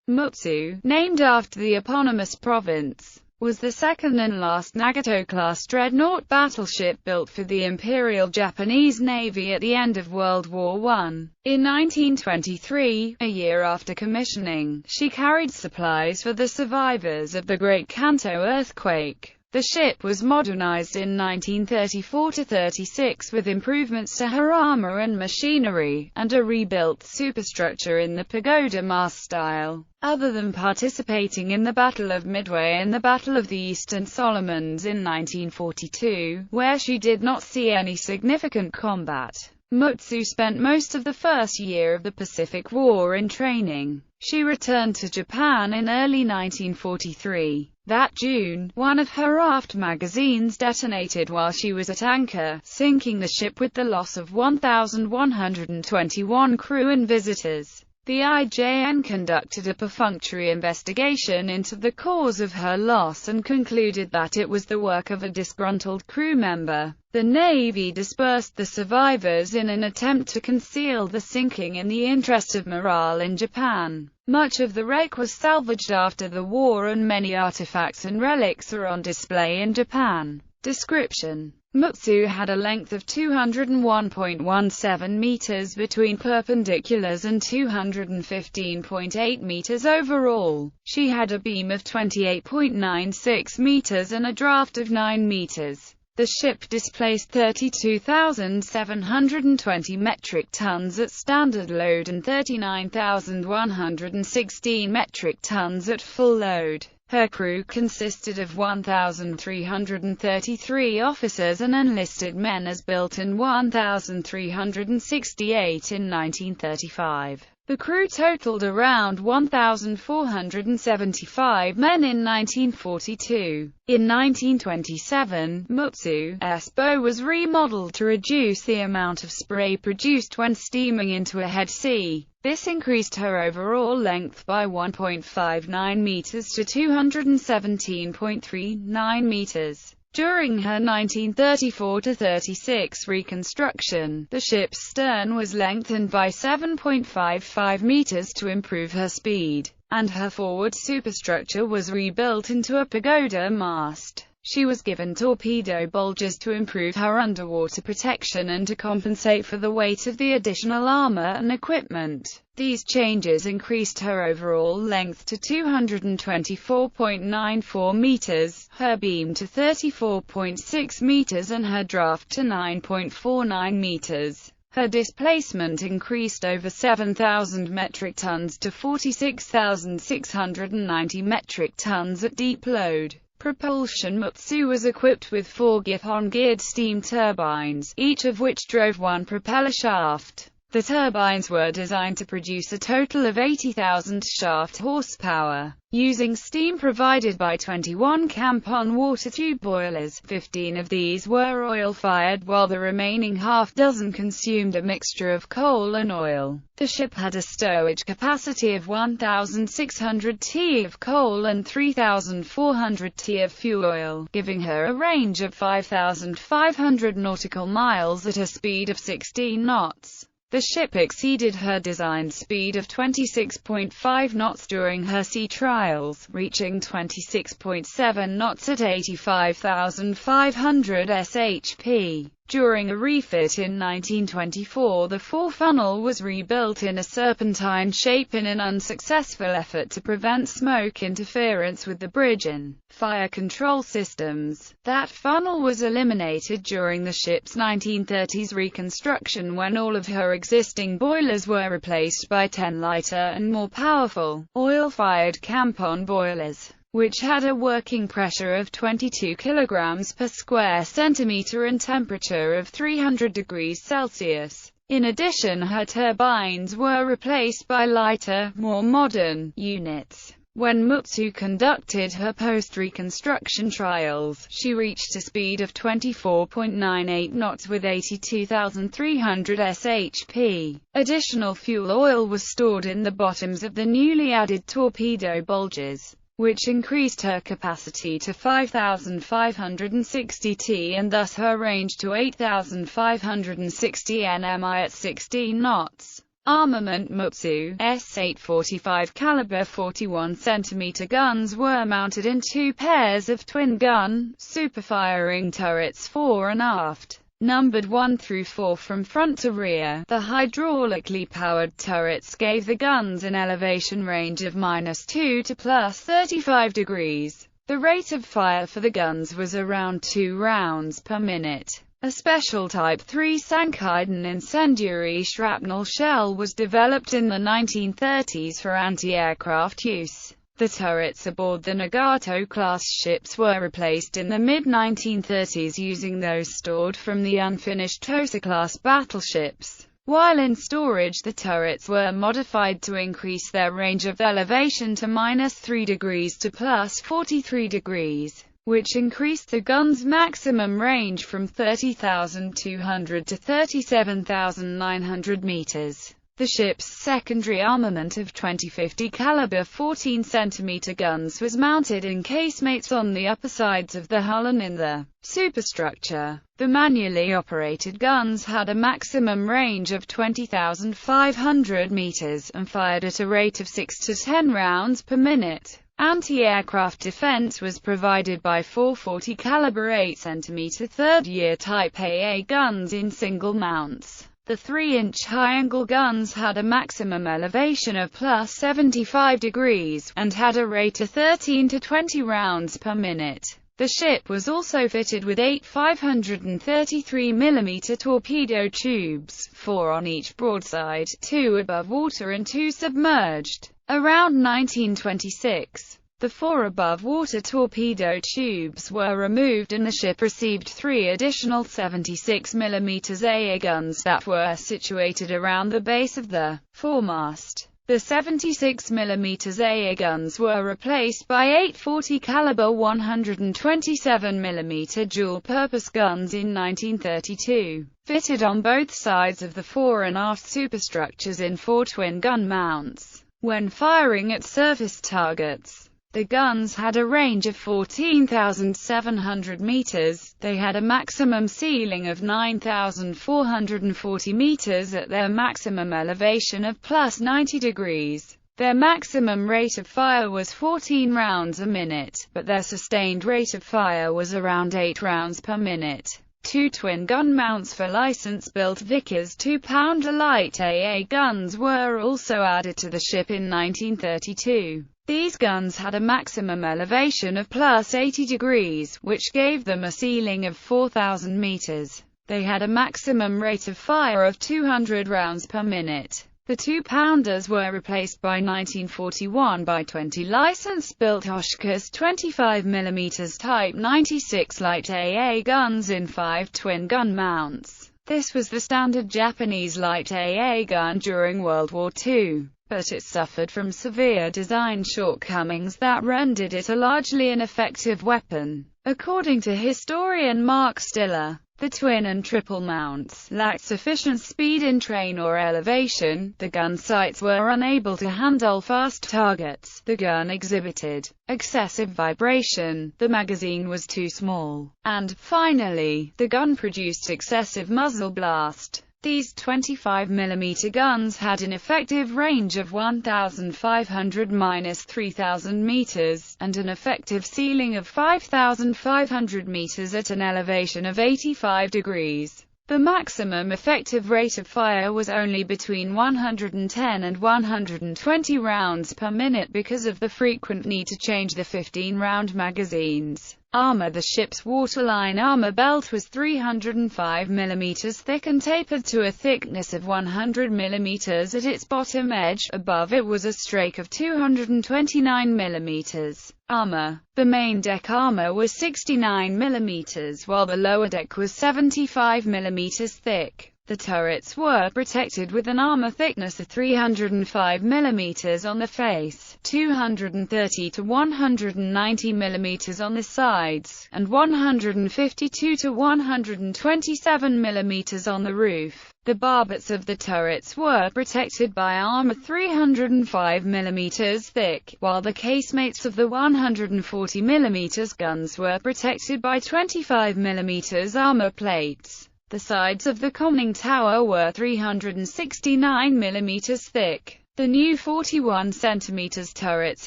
Mutsu, named after the eponymous province, was the second and last Nagato-class dreadnought battleship built for the Imperial Japanese Navy at the end of World War I. In 1923, a year after commissioning, she carried supplies for the survivors of the Great Kanto earthquake. The ship was modernized in 1934–36 with improvements to her armor and machinery, and a rebuilt superstructure in the pagoda mast style. Other than participating in the Battle of Midway and the Battle of the Eastern Solomons in 1942, where she did not see any significant combat, Mutsu spent most of the first year of the Pacific War in training. She returned to Japan in early 1943. That June, one of her aft magazines detonated while she was at anchor, sinking the ship with the loss of 1,121 crew and visitors. The IJN conducted a perfunctory investigation into the cause of her loss and concluded that it was the work of a disgruntled crew member. The Navy dispersed the survivors in an attempt to conceal the sinking in the interest of morale in Japan. Much of the wreck was salvaged after the war and many artifacts and relics are on display in Japan. Description: Mutsu had a length of 201.17 meters between perpendiculars and 215.8 meters overall. She had a beam of 28.96 meters and a draft of 9 meters. The ship displaced 32,720 metric tons at standard load and 39,116 metric tons at full load. Her crew consisted of 1,333 officers and enlisted men as built in 1,368 in 1935. The crew totaled around 1,475 men in 1942. In 1927, Mutsu's bow was remodeled to reduce the amount of spray produced when steaming into a head sea. This increased her overall length by 1.59 meters to 217.39 meters. During her 1934–36 reconstruction, the ship's stern was lengthened by 7.55 meters to improve her speed, and her forward superstructure was rebuilt into a pagoda mast. She was given torpedo bulges to improve her underwater protection and to compensate for the weight of the additional armor and equipment. These changes increased her overall length to 224.94 meters, her beam to 34.6 meters and her draft to 9.49 meters. Her displacement increased over 7,000 metric tons to 46,690 metric tons at deep load. Propulsion: Mutsu was equipped with 4 Giffon-geared steam turbines, each of which drove one propeller shaft. The turbines were designed to produce a total of 80,000 shaft horsepower. Using steam provided by 21 Campon water tube boilers, 15 of these were oil-fired while the remaining half-dozen consumed a mixture of coal and oil. The ship had a stowage capacity of 1,600 t of coal and 3,400 t of fuel oil, giving her a range of 5,500 nautical miles at a speed of 16 knots. The ship exceeded her designed speed of 26.5 knots during her sea trials, reaching 26.7 knots at 85,500 shp. During a refit in 1924, the forefunnel was rebuilt in a serpentine shape in an unsuccessful effort to prevent smoke interference with the bridge and fire control systems. That funnel was eliminated during the ship's 1930s reconstruction when all of her existing boilers were replaced by 10 lighter and more powerful, oil-fired Campon boilers, which had a working pressure of 22 kilograms per square centimeter and temperature of 300 degrees Celsius. In addition, her turbines were replaced by lighter, more modern units. When Mutsu conducted her post-reconstruction trials, she reached a speed of 24.98 knots with 82,300 shp. Additional fuel oil was stored in the bottoms of the newly added torpedo bulges, which increased her capacity to 5,560 t and thus her range to 8,560 nmi at 16 knots. Armament Mutsu S-845 caliber 41 cm guns were mounted in two pairs of twin-gun, super-firing turrets fore and aft, numbered 1 through 4 from front to rear. The hydraulically powered turrets gave the guns an elevation range of -2 to +35 degrees. The rate of fire for the guns was around 2 rounds per minute. A special Type 3 Sankiden incendiary shrapnel shell was developed in the 1930s for anti-aircraft use. The turrets aboard the Nagato-class ships were replaced in the mid-1930s using those stored from the unfinished Tosa-class battleships. While in storage, the turrets were modified to increase their range of elevation to -3 degrees to +43 degrees. Which increased the gun's maximum range from 30,200 to 37,900 meters. The ship's secondary armament of 2050 caliber 14 cm guns was mounted in casemates on the upper sides of the hull and in the superstructure. The manually operated guns had a maximum range of 20,500 meters and fired at a rate of 6 to 10 rounds per minute. Anti-aircraft defense was provided by 440 caliber 8 cm third-year Type AA guns in single mounts. The 3-inch high-angle guns had a maximum elevation of +75 degrees, and had a rate of 13 to 20 rounds per minute. The ship was also fitted with 8 533 mm torpedo tubes, 4 on each broadside, 2 above water and 2 submerged. Around 1926, the 4 above-water torpedo tubes were removed and the ship received 3 additional 76 mm AA guns that were situated around the base of the foremast. The 76 mm AA guns were replaced by 840 caliber 127 mm dual-purpose guns in 1932, fitted on both sides of the fore and aft superstructures in 4 twin-gun mounts. When firing at surface targets, the guns had a range of 14,700 meters. They had a maximum ceiling of 9,440 meters at their maximum elevation of +90 degrees. Their maximum rate of fire was 14 rounds a minute, but their sustained rate of fire was around 8 rounds per minute. 2 twin-gun mounts for license-built Vickers 2-pounder light AA guns were also added to the ship in 1932. These guns had a maximum elevation of +80 degrees, which gave them a ceiling of 4,000 meters. They had a maximum rate of fire of 200 rounds per minute. The 2-pounders were replaced by 1941 by 20 license-built Oshkosh 25 mm Type 96 light AA guns in 5 twin-gun mounts. This was the standard Japanese light AA gun during World War II, but it suffered from severe design shortcomings that rendered it a largely ineffective weapon. According to historian Mark Stiller, the twin and triple mounts lacked sufficient speed in train or elevation, the gun sights were unable to handle fast targets, the gun exhibited excessive vibration, the magazine was too small, and, finally, the gun produced excessive muzzle blast. These 25 mm guns had an effective range of 1,500–3,000 meters, and an effective ceiling of 5,500 meters at an elevation of 85 degrees. The maximum effective rate of fire was only between 110 and 120 rounds per minute because of the frequent need to change the 15-round magazines. Armor. The ship's waterline armor belt was 305 mm thick and tapered to a thickness of 100 mm at its bottom edge. Above it was a strake of 229 mm. Armor. The main deck armor was 69 mm, while the lower deck was 75 mm thick. The turrets were protected with an armor thickness of 305 mm on the face, 230 to 190 mm on the sides, and 152 to 127 mm on the roof. The barbets of the turrets were protected by armor 305 mm thick, while the casemates of the 140 mm guns were protected by 25 mm armor plates. The sides of the conning tower were 369 mm thick. The new 41 cm turrets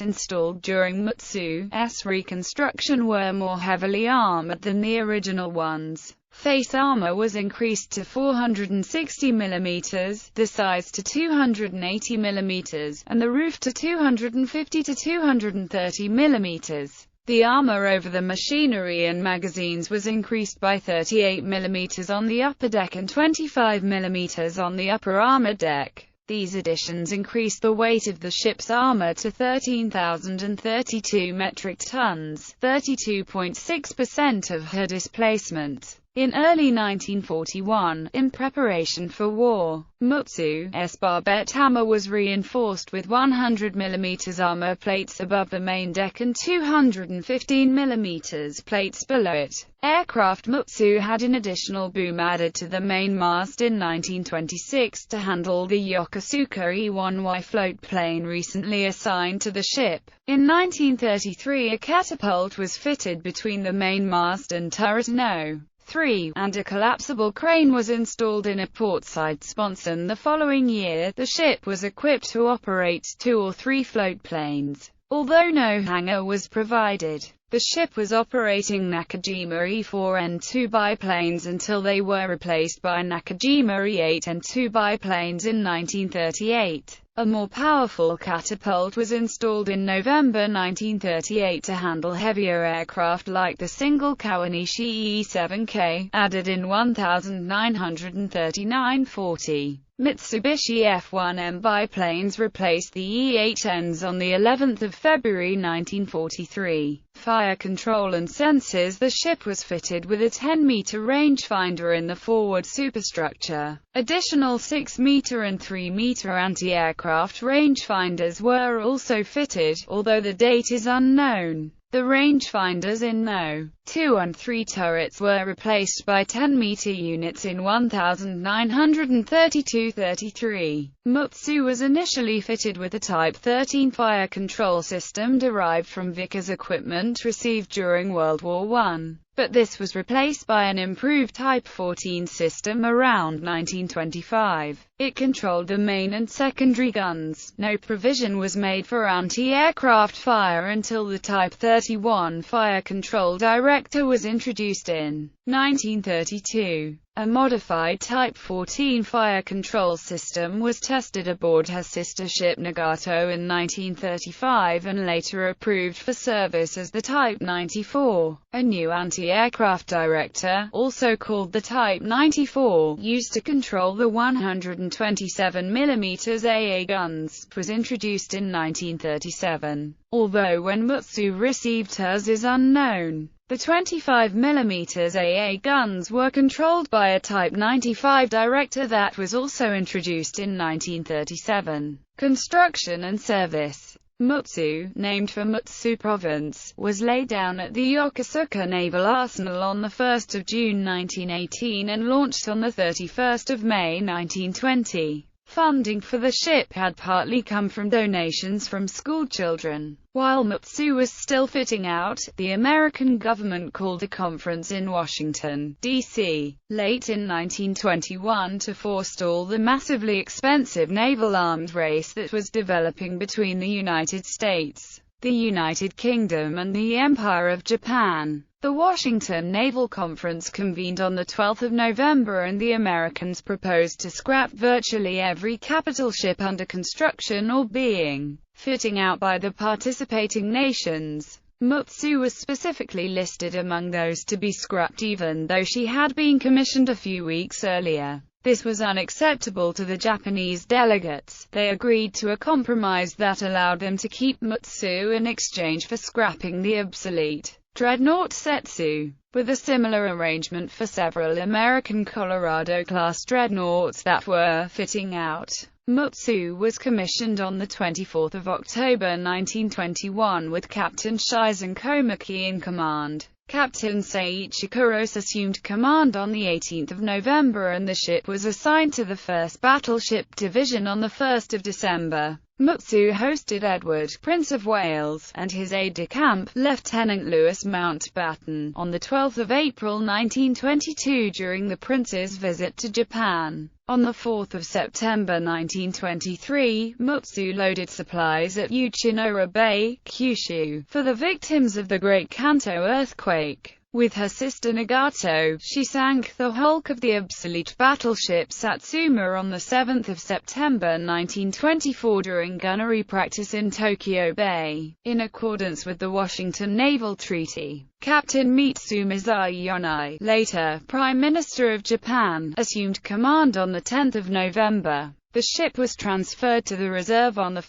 installed during Mutsu's reconstruction were more heavily armored than the original ones. Face armor was increased to 460 mm, the sides to 280 mm, and the roof to 250 to 230 mm. The armor over the machinery and magazines was increased by 38 mm on the upper deck and 25 mm on the upper armored deck. These additions increased the weight of the ship's armor to 13,032 metric tons, 32.6% of her displacement. In early 1941, in preparation for war, Mutsu's barbette hammer was reinforced with 100 mm armor plates above the main deck and 215 mm plates below it. Aircraft Mutsu had an additional boom added to the main mast in 1926 to handle the Yokosuka E-1Y float plane recently assigned to the ship. In 1933, a catapult was fitted between the main mast and turret No. 3, and a collapsible crane was installed in a portside sponson. The following year, the ship was equipped to operate 2 or 3 float planes. Although no hangar was provided, the ship was operating Nakajima E-4N2 biplanes until they were replaced by Nakajima E-8N2 biplanes in 1938. A more powerful catapult was installed in November 1938 to handle heavier aircraft like the single Kawanishi E-7K, added in 1939-40. Mitsubishi F-1M biplanes replaced the E-8Ns on the 11th of February 1943. Fire control and sensors. The ship was fitted with a 10-meter rangefinder in the forward superstructure. Additional 6-meter and 3-meter anti-aircraft rangefinders were also fitted, although the date is unknown. The rangefinders in No. 2 and 3 turrets were replaced by 10-meter units in 1932-33. Mutsu was initially fitted with a Type 13 fire control system derived from Vickers equipment received during World War I, but this was replaced by an improved Type 14 system around 1925. It controlled the main and secondary guns. No provision was made for anti-aircraft fire until the Type 31 fire control director was introduced in 1932. A modified Type 14 fire control system was tested aboard her sister ship Nagato in 1935 and later approved for service as the Type 94. A new anti-aircraft director, also called the Type 94, used to control the 127 mm AA guns, was introduced in 1937, although when Mutsu received hers is unknown. The 25 mm AA guns were controlled by a Type 95 director that was also introduced in 1937. Construction and service. Mutsu, named for Mutsu Province, was laid down at the Yokosuka Naval Arsenal on 1 June 1918 and launched on 31 May 1920. Funding for the ship had partly come from donations from schoolchildren. While Mutsu was still fitting out, the American government called a conference in Washington, D.C., late in 1921 to forestall the massively expensive naval arms race that was developing between the United States, the United Kingdom and the Empire of Japan. The Washington Naval Conference convened on 12 November and the Americans proposed to scrap virtually every capital ship under construction or being fitting out by the participating nations. Mutsu was specifically listed among those to be scrapped even though she had been commissioned a few weeks earlier. This was unacceptable to the Japanese delegates. They agreed to a compromise that allowed them to keep Mutsu in exchange for scrapping the obsolete Dreadnought Setsu, with a similar arrangement for several American Colorado-class dreadnoughts that were fitting out. Mutsu was commissioned on 24 October 1921 with Captain Shizen Komaki in command. Captain Seiichi Kurosa assumed command on 18 November and the ship was assigned to the 1st Battleship Division on 1 December. Mutsu hosted Edward, Prince of Wales, and his aide-de-camp, Lieutenant Louis Mountbatten, on 12 April 1922 during the prince's visit to Japan. On 4 September 1923, Mutsu loaded supplies at Uchinoura Bay, Kyushu, for the victims of the Great Kanto earthquake. With her sister Nagato, she sank the hulk of the obsolete battleship Satsuma on 7 September 1924 during gunnery practice in Tokyo Bay. In accordance with the Washington Naval Treaty, Captain Mutsu Yonai, later Prime Minister of Japan, assumed command on 10 November. The ship was transferred to the reserve on 1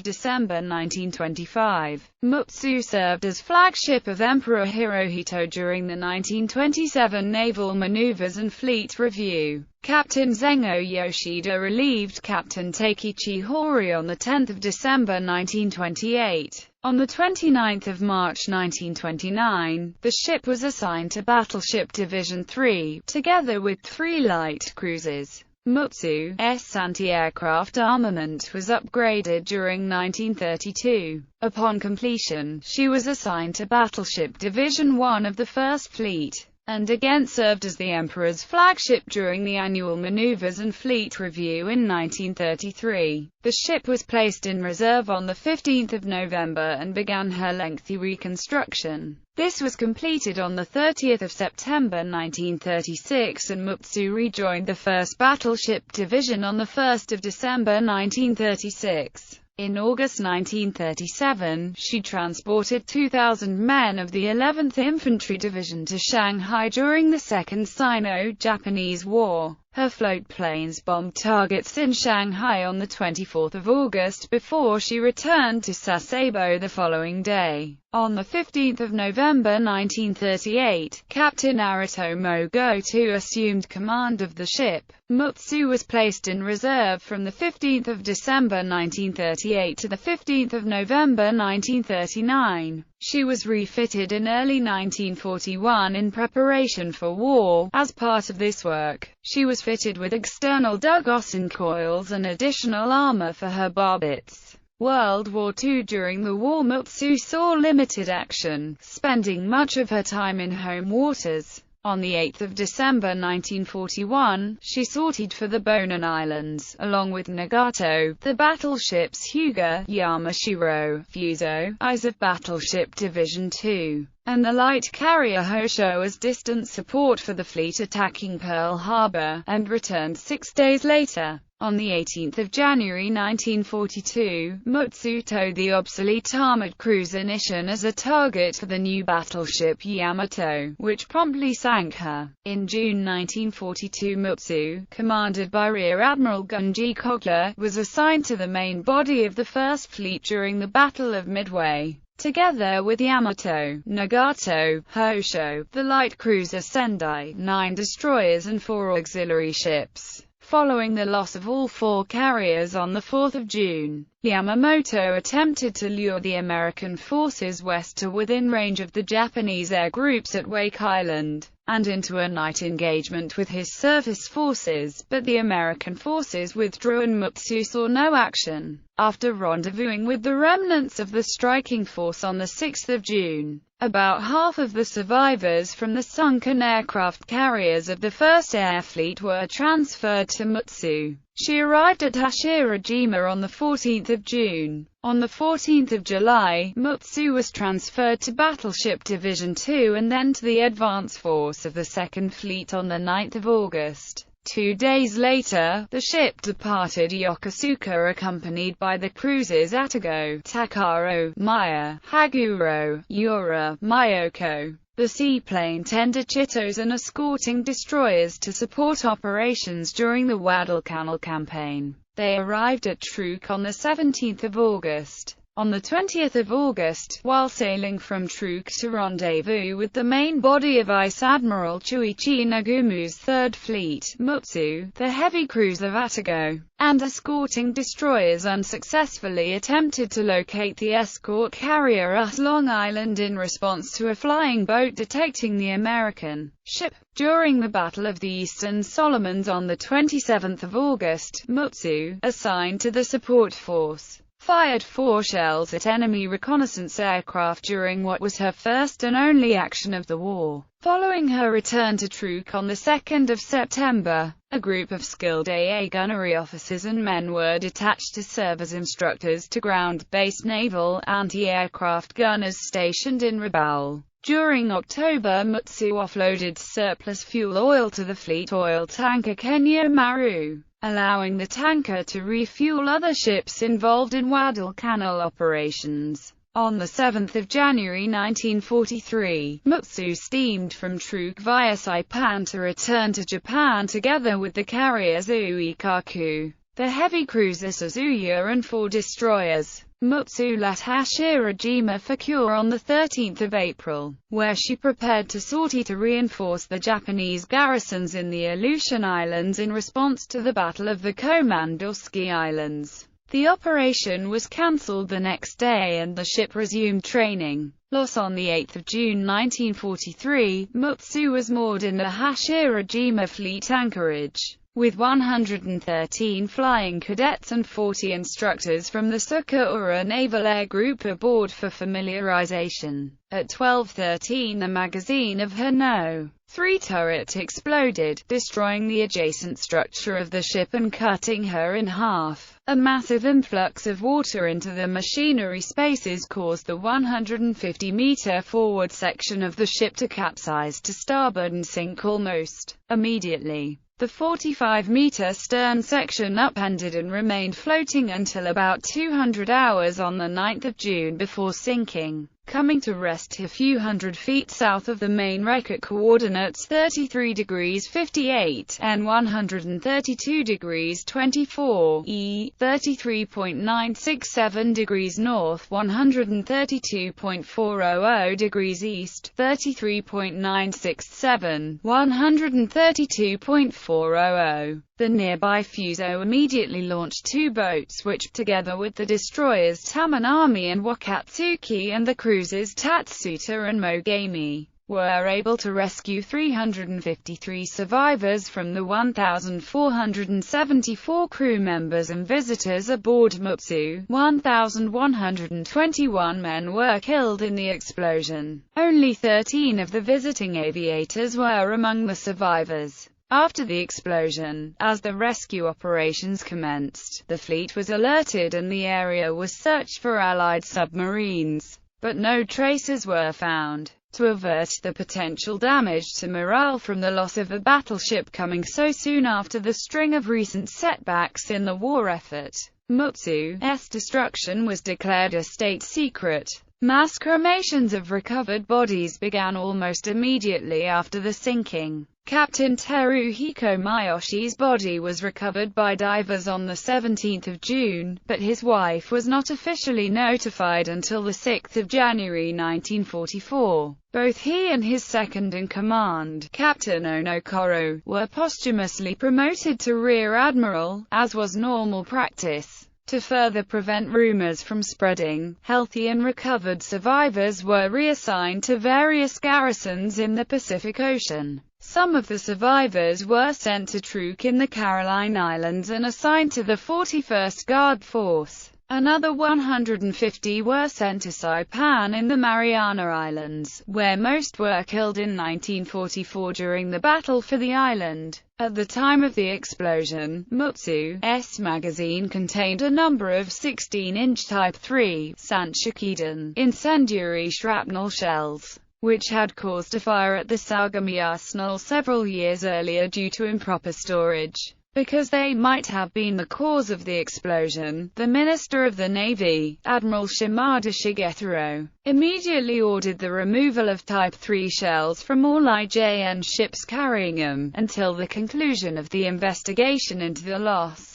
December 1925. Mutsu served as flagship of Emperor Hirohito during the 1927 naval maneuvers and fleet review. Captain Zengo Yoshida relieved Captain Takechi Hori on 10 December 1928. On 29 March 1929, the ship was assigned to Battleship Division 3, together with 3 light cruisers. Mutsu's anti-aircraft armament was upgraded during 1932. Upon completion, she was assigned to Battleship Division 1 of the First Fleet, and again served as the Emperor's flagship during the annual maneuvers and fleet review in 1933. The ship was placed in reserve on 15 November and began her lengthy reconstruction. This was completed on 30 September 1936, and Mutsu rejoined the 1st Battleship Division on 1 December 1936. In August 1937, she transported 2,000 men of the 11th Infantry Division to Shanghai during the Second Sino-Japanese War. Her float planes bombed targets in Shanghai on 24 August before she returned to Sasebo the following day. On 15 November 1938, Captain Aritomo Goto assumed command of the ship. Mutsu was placed in reserve from 15 December 1938 to 15 November 1939. She was refitted in early 1941 in preparation for war. As part of this work, she was fitted with external Dugosson coils and additional armor for her barbets. World War II. During the war, Mutsu saw limited action, spending much of her time in home waters. On 8 December 1941, she sortied for the Bonin Islands, along with Nagato, the battleships Hyuga, Yamashiro, Fuso, eyes of Battleship Division 2, and the light carrier Hosho as distant support for the fleet attacking Pearl Harbor, and returned 6 days later. On 18 January 1942, Mutsu towed the obsolete armored cruiser Nishin as a target for the new battleship Yamato, which promptly sank her. In June 1942, Mutsu, commanded by Rear Admiral Gunji Kogler, was assigned to the main body of the First Fleet during the Battle of Midway. Together with Yamato, Nagato, Hosho, the light cruiser Sendai, 9 destroyers and 4 auxiliary ships. Following the loss of all 4 carriers on 4 June, Yamamoto attempted to lure the American forces west to within range of the Japanese air groups at Wake Island, and into a night engagement with his surface forces, but the American forces withdrew and Mutsu saw no action. After rendezvousing with the remnants of the striking force on 6 June, about half of the survivors from the sunken aircraft carriers of the First Air Fleet were transferred to Mutsu. She arrived at Hashirajima on 14 June. On 14 July, Mutsu was transferred to Battleship Division 2 and then to the advance force of the Second Fleet on 9 August. 2 days later, the ship departed Yokosuka accompanied by the cruisers Atago, Takaro, Maya, Haguro, Yura, Myoko, the seaplane tender Chitos and escorting destroyers to support operations during the Guadalcanal campaign. They arrived at Truk on 17 August. On 20 August, while sailing from Truk to rendezvous with the main body of Vice Admiral Chuichi Nagumu's Third Fleet, Mutsu, the heavy cruiser Atago, and escorting destroyers unsuccessfully attempted to locate the escort carrier US Long Island in response to a flying boat detecting the American ship. During the Battle of the Eastern Solomons on 27 August, Mutsu, assigned to the support force, fired 4 shells at enemy reconnaissance aircraft during what was her first and only action of the war. Following her return to Truk on the 2nd of September, a group of skilled AA gunnery officers and men were detached to serve as instructors to ground-based naval anti-aircraft gunners stationed in Rabaul. During October, Mutsu offloaded surplus fuel oil to the fleet oil tanker Kenya Maru, allowing the tanker to refuel other ships involved in Guadalcanal operations. On 7 January 1943, Mutsu steamed from Truk via Saipan to return to Japan together with the carriers Uikaku, the heavy cruiser Suzuya and 4 destroyers. Mutsu left Hashirajima for Kure on 13 April, where she prepared to sortie to reinforce the Japanese garrisons in the Aleutian Islands in response to the Battle of the Komandorski Islands. The operation was cancelled the next day and the ship resumed training. Loss on 8 June 1943, Mutsu was moored in the Hashirajima fleet anchorage, with 113 flying cadets and 40 instructors from the Sukaura Naval Air Group aboard for familiarization. At 12:13 the magazine of her No. 3 turret exploded, destroying the adjacent structure of the ship and cutting her in half. A massive influx of water into the machinery spaces caused the 150-meter forward section of the ship to capsize to starboard and sink almost immediately. The 45-meter stern section upended and remained floating until about 200 hours on 9 June before sinking, coming to rest a few hundred feet south of the main wreck at coordinates 33 degrees 58 and 132 degrees 24 E, 33.967 degrees north, 132.400 degrees east, 33.967, 132.400. The nearby Fuso immediately launched 2 boats which, together with the destroyers Tamanami and Wakatsuki and the cruisers Tatsuta and Mogami, were able to rescue 353 survivors from the 1,474 crew members and visitors aboard Mutsu. 1,121 men were killed in the explosion. Only 13 of the visiting aviators were among the survivors. After the explosion, as the rescue operations commenced, the fleet was alerted and the area was searched for Allied submarines, but no traces were found. To avert the potential damage to morale from the loss of a battleship coming so soon after the string of recent setbacks in the war effort, Mutsu's destruction was declared a state secret. Mass cremations of recovered bodies began almost immediately after the sinking. Captain Teruhiko Miyoshi's body was recovered by divers on 17 June, but his wife was not officially notified until 6 January 1944. Both he and his second-in-command, Captain Onokoro, were posthumously promoted to Rear Admiral, as was normal practice. To further prevent rumors from spreading, healthy and recovered survivors were reassigned to various garrisons in the Pacific Ocean. Some of the survivors were sent to Truk in the Caroline Islands and assigned to the 41st Guard Force. Another 150 were sent to Saipan in the Mariana Islands, where most were killed in 1944 during the battle for the island. At the time of the explosion, Mutsu's magazine contained a number of 16-inch Type 3 Sanshikiden incendiary shrapnel shells, which had caused a fire at the Sagami Arsenal several years earlier due to improper storage. Because they might have been the cause of the explosion, the Minister of the Navy, Admiral Shimada Shigetaro, immediately ordered the removal of Type 3 shells from all IJN ships carrying them, until the conclusion of the investigation into the loss.